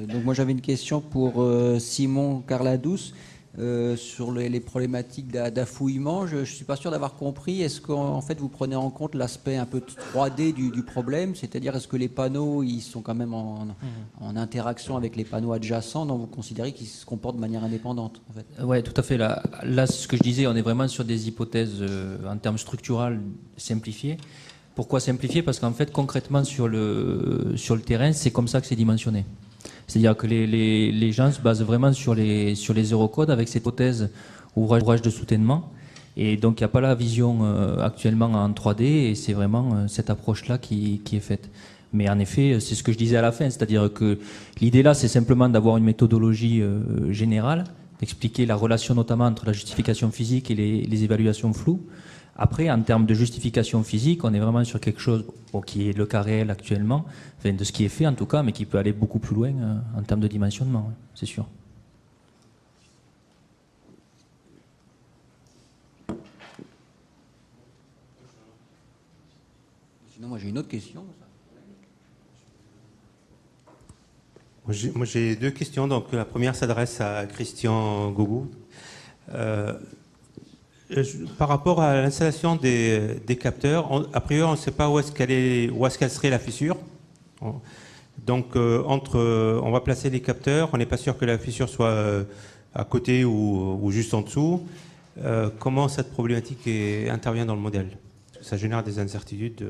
Donc moi j'avais une question pour Simon Carladous sur les problématiques d'affouillement. Je ne suis pas sûr d'avoir compris. Est-ce qu'en fait vous prenez en compte l'aspect un peu 3D du problème, c'est-à-dire est-ce que les panneaux ils sont quand même en interaction avec les panneaux adjacents, donc vous considérez qu'ils se comportent de manière indépendante en fait? Ouais, tout à fait. Là, ce que je disais, on est vraiment sur des hypothèses en termes structurels simplifiées. Pourquoi simplifier? Parce qu'en fait, concrètement, sur le terrain, c'est comme ça que c'est dimensionné. C'est-à-dire que les gens se basent vraiment sur les eurocodes avec cette hypothèse ouvrage de soutènement. Et donc, il n'y a pas la vision actuellement en 3D et c'est vraiment cette approche-là qui est faite. Mais en effet, c'est ce que je disais à la fin, c'est-à-dire que l'idée là, c'est simplement d'avoir une méthodologie générale, d'expliquer la relation notamment entre la justification physique et les évaluations floues. Après, en termes de justification physique, on est vraiment sur quelque chose qui est le cas réel actuellement, enfin, de ce qui est fait en tout cas, mais qui peut aller beaucoup plus loin en termes de dimensionnement, c'est sûr. Sinon, moi j'ai une autre question. Moi j'ai deux questions. Donc la première s'adresse à Christian Gougou. Par rapport à l'installation des capteurs, a priori on ne sait pas où est-ce qu'elle serait la fissure. Donc on va placer les capteurs, on n'est pas sûr que la fissure soit à côté ou juste en dessous. Comment cette problématique intervient dans le modèle? Ça génère des incertitudes.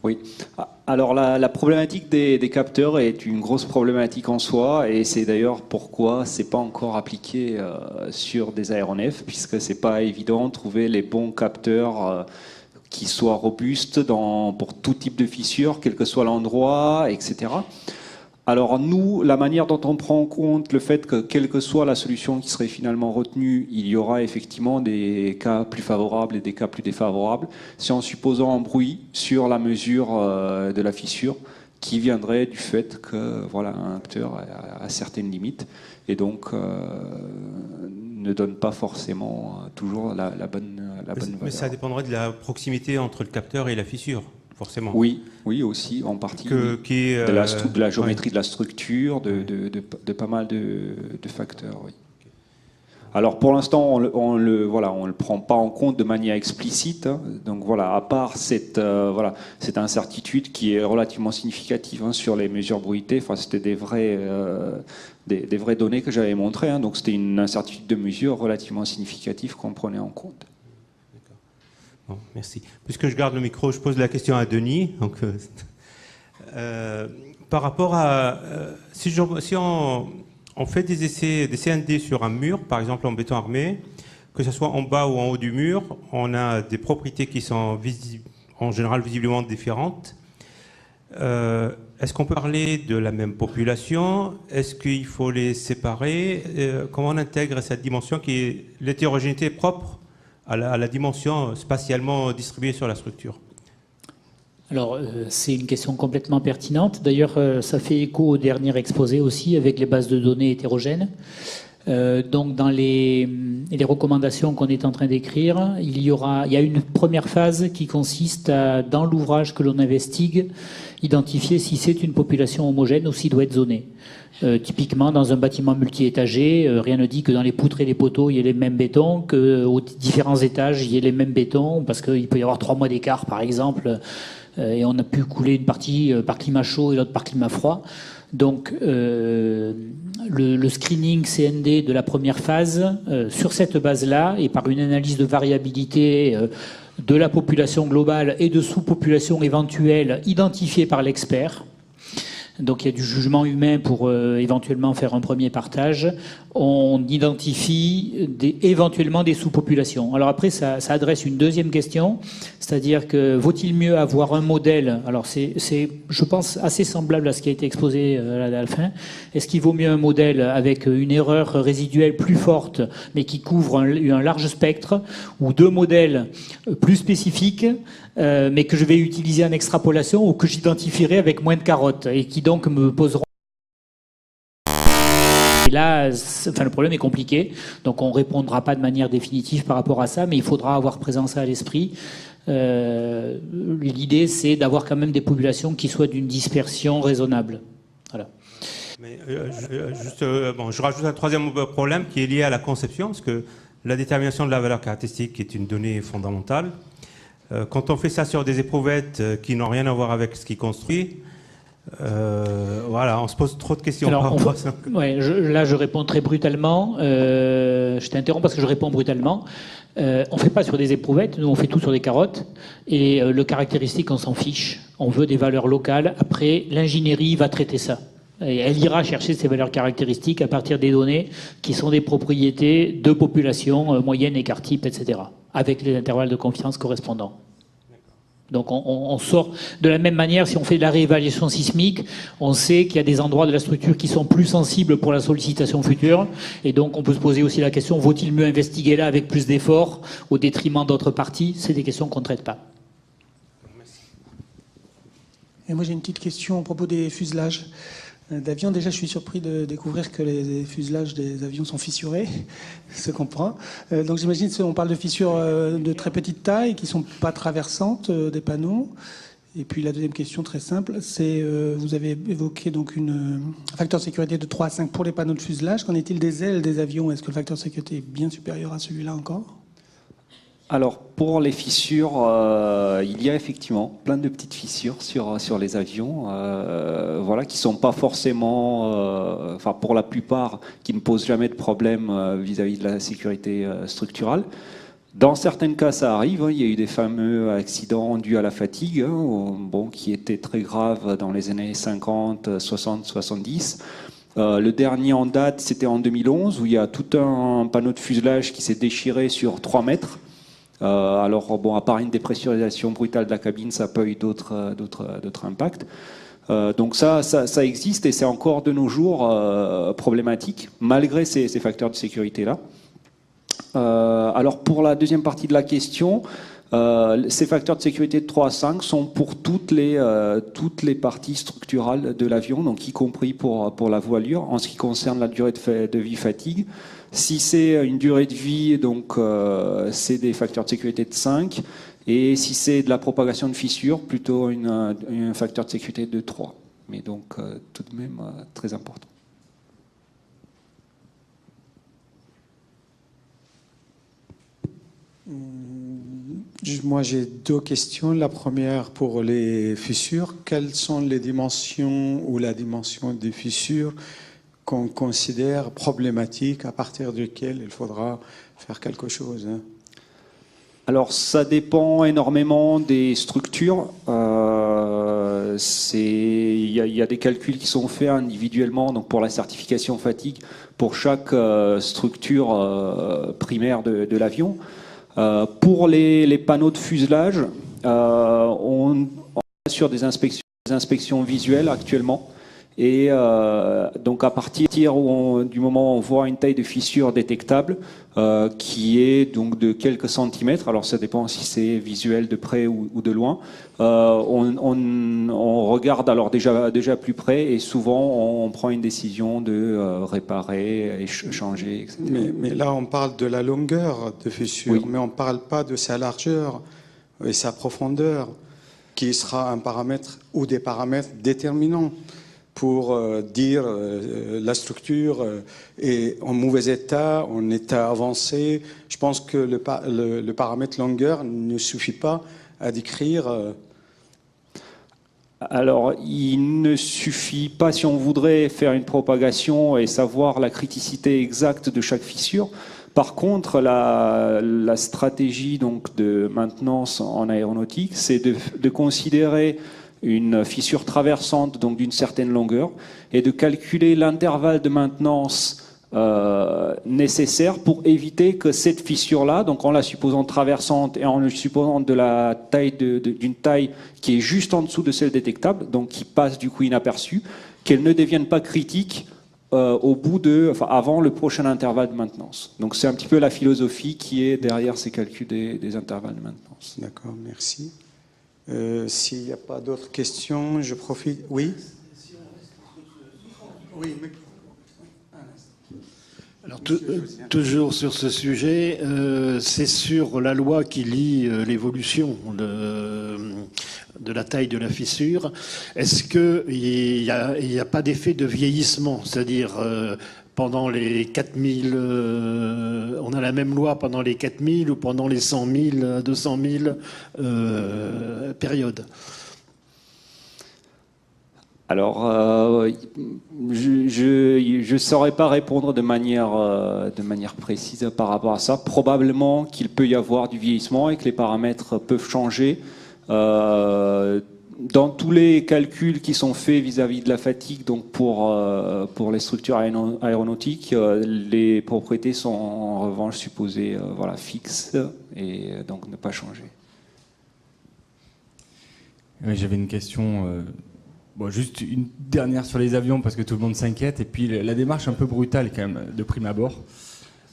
Oui. Alors la problématique des capteurs est une grosse problématique en soi et c'est d'ailleurs pourquoi c'est pas encore appliqué sur des aéronefs puisque c'est pas évident de trouver les bons capteurs qui soient robustes pour tout type de fissure, quel que soit l'endroit, etc. Alors nous, la manière dont on prend en compte le fait que quelle que soit la solution qui serait finalement retenue, il y aura effectivement des cas plus favorables et des cas plus défavorables, c'est en supposant un bruit sur la mesure de la fissure qui viendrait du fait que voilà, un acteur a certaines limites et donc ne donne pas forcément toujours la bonne valeur. Mais ça dépendrait de la proximité entre le capteur et la fissure. Forcément. Oui, aussi, en partie. De la géométrie de la structure, de pas mal de facteurs, oui. Alors pour l'instant, on le prend pas en compte de manière explicite. Hein. Donc voilà, à part cette incertitude qui est relativement significative sur les mesures bruitées. Enfin, c'était des vraies données que j'avais montrées. Hein. Donc c'était une incertitude de mesure relativement significative qu'on prenait en compte. Bon, merci. Puisque je garde le micro, je pose la question à Denis. Donc, par rapport à... si on fait des essais, des CND sur un mur, par exemple en béton armé, que ce soit en bas ou en haut du mur, on a des propriétés qui sont en général visiblement différentes. Est-ce qu'on peut parler de la même population? Est-ce qu'il faut les séparer? Comment on intègre cette dimension qui est l'hétérogénéité propre à la dimension spatialement distribuée sur la structure? Alors, c'est une question complètement pertinente. D'ailleurs, ça fait écho au dernier exposé aussi avec les bases de données hétérogènes. Donc, dans les recommandations qu'on est en train d'écrire, il y a une première phase qui consiste à, dans l'ouvrage que l'on investigue, identifier si c'est une population homogène ou s'il doit être zoné. Typiquement, dans un bâtiment multi-étagé, rien ne dit que dans les poutres et les poteaux, il y ait les mêmes bétons, qu'aux différents étages, il y ait les mêmes bétons, parce qu'il peut y avoir 3 mois d'écart, par exemple, et on a pu couler une partie par climat chaud et l'autre par climat froid. Donc, le screening CND de la première phase, sur cette base-là, et par une analyse de variabilité de la population globale et de sous-population éventuelle identifiée par l'expert, donc il y a du jugement humain pour éventuellement faire un premier partage. On identifie éventuellement des sous-populations. Alors après, ça adresse une deuxième question, c'est-à-dire que vaut-il mieux avoir un modèle? Alors c'est, je pense, assez semblable à ce qui a été exposé à la fin. Est-ce qu'il vaut mieux un modèle avec une erreur résiduelle plus forte, mais qui couvre un large spectre, ou 2 modèles plus spécifiques, mais que je vais utiliser en extrapolation ou que j'identifierai avec moins de carottes et qui donc me poseront. Et là, le problème est compliqué, donc on ne répondra pas de manière définitive par rapport à ça, mais il faudra avoir présent ça à l'esprit. L'idée, c'est d'avoir quand même des populations qui soient d'une dispersion raisonnable. Voilà. Mais, je rajoute un troisième problème qui est lié à la conception, parce que la détermination de la valeur caractéristique est une donnée fondamentale. Quand on fait ça sur des éprouvettes qui n'ont rien à voir avec ce qui construit, voilà, on se pose trop de questions. Alors, là, je réponds très brutalement. Je t'interromps parce que je réponds brutalement. On ne fait pas sur des éprouvettes, nous on fait tout sur des carottes. Et le caractéristique, on s'en fiche. On veut des valeurs locales. Après, l'ingénierie va traiter ça. Et elle ira chercher ces valeurs caractéristiques à partir des données qui sont des propriétés de population moyenne, écart type, etc. Avec les intervalles de confiance correspondants. Donc on sort de la même manière, si on fait de la réévaluation sismique, on sait qu'il y a des endroits de la structure qui sont plus sensibles pour la sollicitation future, et donc on peut se poser aussi la question, vaut-il mieux investiguer là avec plus d'efforts au détriment d'autres parties? C'est des questions qu'on ne traite pas. Et moi j'ai une petite question à propos des fuselages d'avions. Déjà, je suis surpris de découvrir que les fuselages des avions sont fissurés, se comprend. Donc j'imagine qu'on parle de fissures de très petite taille, qui ne sont pas traversantes des panneaux. Et puis la deuxième question très simple, c'est, vous avez évoqué donc un facteur de sécurité de 3 à 5 pour les panneaux de fuselage. Qu'en est-il des ailes des avions? Est-ce que le facteur de sécurité est bien supérieur à celui-là encore? Alors, pour les fissures, il y a effectivement plein de petites fissures sur les avions, voilà, qui sont pas forcément, enfin pour la plupart, qui ne posent jamais de problème vis-à-vis de la sécurité structurale. Dans certains cas, ça arrive. Il y a eu des fameux accidents dus à la fatigue, qui étaient très graves dans les années 50, 60, 70. Le dernier en date, c'était en 2011, où il y a tout un panneau de fuselage qui s'est déchiré sur 3 mètres. Alors, à part une dépressurisation brutale de la cabine, ça n'a pas eu d'autres impacts. Donc ça existe et c'est encore de nos jours problématique, malgré ces facteurs de sécurité-là. Alors, pour la deuxième partie de la question, ces facteurs de sécurité de 3 à 5 sont pour toutes les parties structurales de l'avion, donc y compris pour la voilure, en ce qui concerne la durée de vie fatigue. Si c'est une durée de vie, donc c'est des facteurs de sécurité de 5. Et si c'est de la propagation de fissures, plutôt un facteur de sécurité de 3. Mais donc tout de même très important. Moi, j'ai 2 questions. La première, pour les fissures, quelles sont les dimensions ou la dimension des fissures qu'on considère problématiques, à partir duquel il faudra faire quelque chose? Alors, ça dépend énormément des structures. Il y a des calculs qui sont faits individuellement, donc pour la certification fatigue, pour chaque structure primaire de l'avion. Pour les panneaux de fuselage, on est sur des inspections visuelles actuellement. Et donc à partir du moment où on voit une taille de fissure détectable, qui est donc de quelques centimètres, alors ça dépend si c'est visuel de près ou de loin, on regarde alors déjà plus près et souvent on prend une décision de réparer, changer, etc. Mais là on parle de la longueur de fissure, oui. Mais on ne parle pas de sa largeur et sa profondeur, qui sera un paramètre ou des paramètres déterminants pour dire la structure est en mauvais état, en état avancé. Je pense que le paramètre longueur ne suffit pas à décrire. Alors, il ne suffit pas, si on voudrait faire une propagation et savoir la criticité exacte de chaque fissure. Par contre, la stratégie donc de maintenance en aéronautique, c'est de considérer une fissure traversante donc d'une certaine longueur et de calculer l'intervalle de maintenance nécessaire pour éviter que cette fissure-là, donc en la supposant traversante et en la supposant de la taille d'une taille qui est juste en dessous de celle détectable, donc qui passe du coup inaperçue, qu'elle ne devienne pas critique avant le prochain intervalle de maintenance. Donc c'est un petit peu la philosophie qui est derrière ces calculs des intervalles de maintenance. D'accord, merci. S'il n'y a pas d'autres questions, je profite. Oui. Oui, mais... Alors, toujours sur ce sujet, c'est sur la loi qui lie l'évolution de la taille de la fissure. Est-ce qu'il n'y a pas d'effet de vieillissement? C'est-à-dire, pendant les 4000, on a la même loi pendant les 4000 ou pendant les 100 000, 200 000 périodes? Alors, je ne saurais pas répondre de manière précise par rapport à ça. Probablement qu'il peut y avoir du vieillissement et que les paramètres peuvent changer. Dans tous les calculs qui sont faits vis-à-vis de la fatigue, donc pour les structures aéronautiques, les propriétés sont en revanche supposées fixes et donc ne pas changer. Oui, j'avais une question... Bon, juste une dernière sur les avions parce que tout le monde s'inquiète et puis la démarche un peu brutale quand même de prime abord.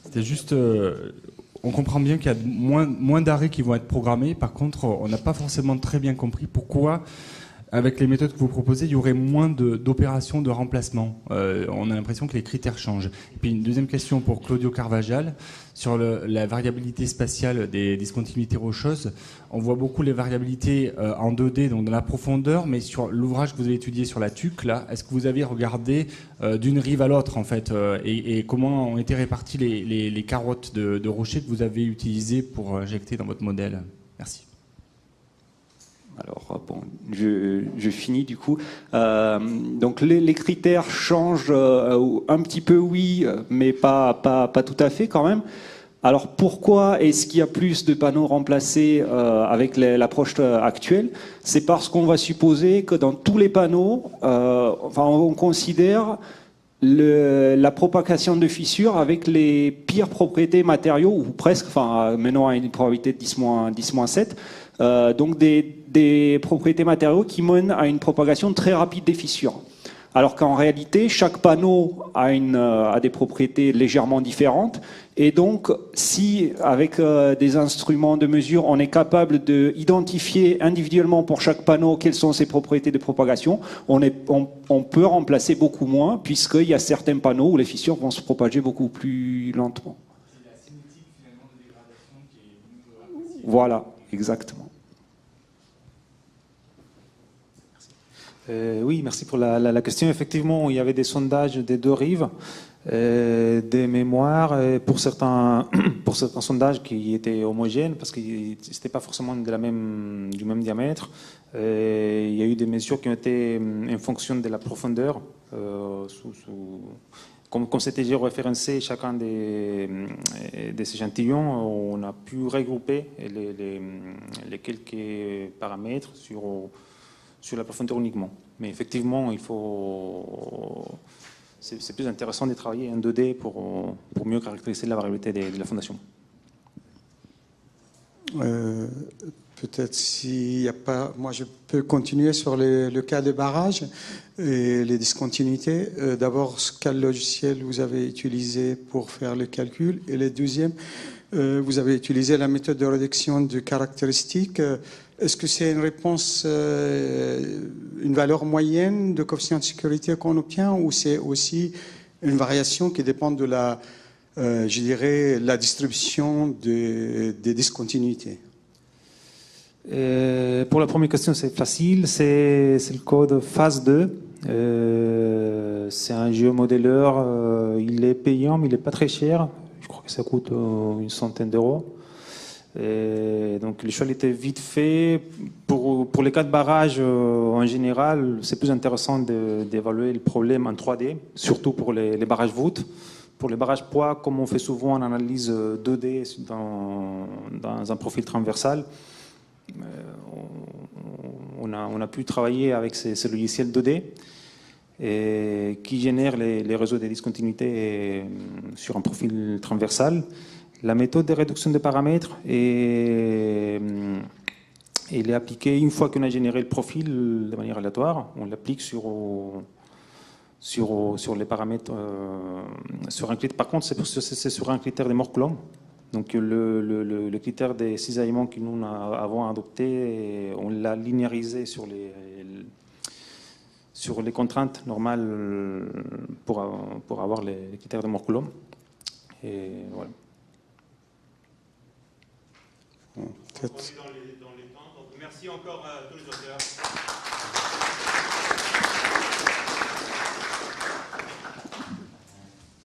C'était juste, on comprend bien qu'il y a moins d'arrêts qui vont être programmés. Par contre, on n'a pas forcément très bien compris pourquoi, avec les méthodes que vous proposez, il y aurait moins d'opérations de remplacement. On a l'impression que les critères changent. Et puis une deuxième question pour Claudio Carvajal sur la variabilité spatiale des discontinuités rocheuses. On voit beaucoup les variabilités en 2D, donc dans la profondeur, mais sur l'ouvrage que vous avez étudié sur la TUC, là, est-ce que vous avez regardé d'une rive à l'autre, en fait, et comment ont été réparties les carottes de rochers que vous avez utilisées pour injecter dans votre modèle? Merci. Alors, bon, je finis du coup. Donc, les critères changent un petit peu, oui, mais pas tout à fait quand même. Alors, pourquoi est-ce qu'il y a plus de panneaux remplacés avec l'approche actuelle? C'est parce qu'on va supposer que dans tous les panneaux, on considère la propagation de fissures avec les pires propriétés matériaux, ou presque, maintenant à une probabilité de 10-7, donc des propriétés matériaux qui mènent à une propagation très rapide des fissures. Alors qu'en réalité, chaque panneau a des propriétés légèrement différentes. Et donc, si avec des instruments de mesure, on est capable d'identifier individuellement pour chaque panneau quelles sont ses propriétés de propagation, on peut remplacer beaucoup moins, puisqu'il y a certains panneaux où les fissures vont se propager beaucoup plus lentement. C'est la cinétique finalement de dégradation qui est plus appréciée. Voilà, exactement. Oui, merci pour la question. Effectivement, il y avait des sondages des deux rives, des mémoires, pour certains sondages qui étaient homogènes, parce que ce n'était pas forcément du même diamètre. Il y a eu des mesures qui ont été en fonction de la profondeur. Comme c'était géoréférencé chacun des échantillons, on a pu regrouper les quelques paramètres sur la profondeur uniquement. Mais effectivement, c'est plus intéressant de travailler en 2D pour mieux caractériser la variabilité de la fondation. Peut-être s'il n'y a pas... Moi, je peux continuer sur le cas des barrages et les discontinuités. D'abord, quel logiciel vous avez utilisé pour faire le calcul? Et le deuxième, vous avez utilisé la méthode de réduction de caractéristiques. Est-ce que c'est une réponse, une valeur moyenne de coefficient de sécurité qu'on obtient, ou c'est aussi une variation qui dépend de la distribution des discontinuités? Pour la première question, c'est facile. C'est le code phase 2. C'est un géomodéleur. Il est payant, mais il n'est pas très cher. Je crois que ça coûte une centaine d'euros. Donc le choix était vite fait. Pour les cas de barrage, en général, c'est plus intéressant d'évaluer le problème en 3D, surtout pour les barrages voûtes. Pour les barrages poids, comme on fait souvent en analyse 2D dans un profil transversal, on a pu travailler avec ces logiciels 2D qui génèrent les réseaux de discontinuité sur un profil transversal. La méthode de réduction de paramètres elle est appliquée une fois qu'on a généré le profil de manière aléatoire. On l'applique sur les paramètres. Sur un critère. Par contre, c'est sur un critère de Moore-Coulomb. Donc le critère des cisaillements que nous avons adopté, on l'a linéarisé sur les contraintes normales pour avoir les critères de Moore-Coulomb. Et voilà. Peut-être. Dans les temps. Donc, merci encore à tous les auteurs.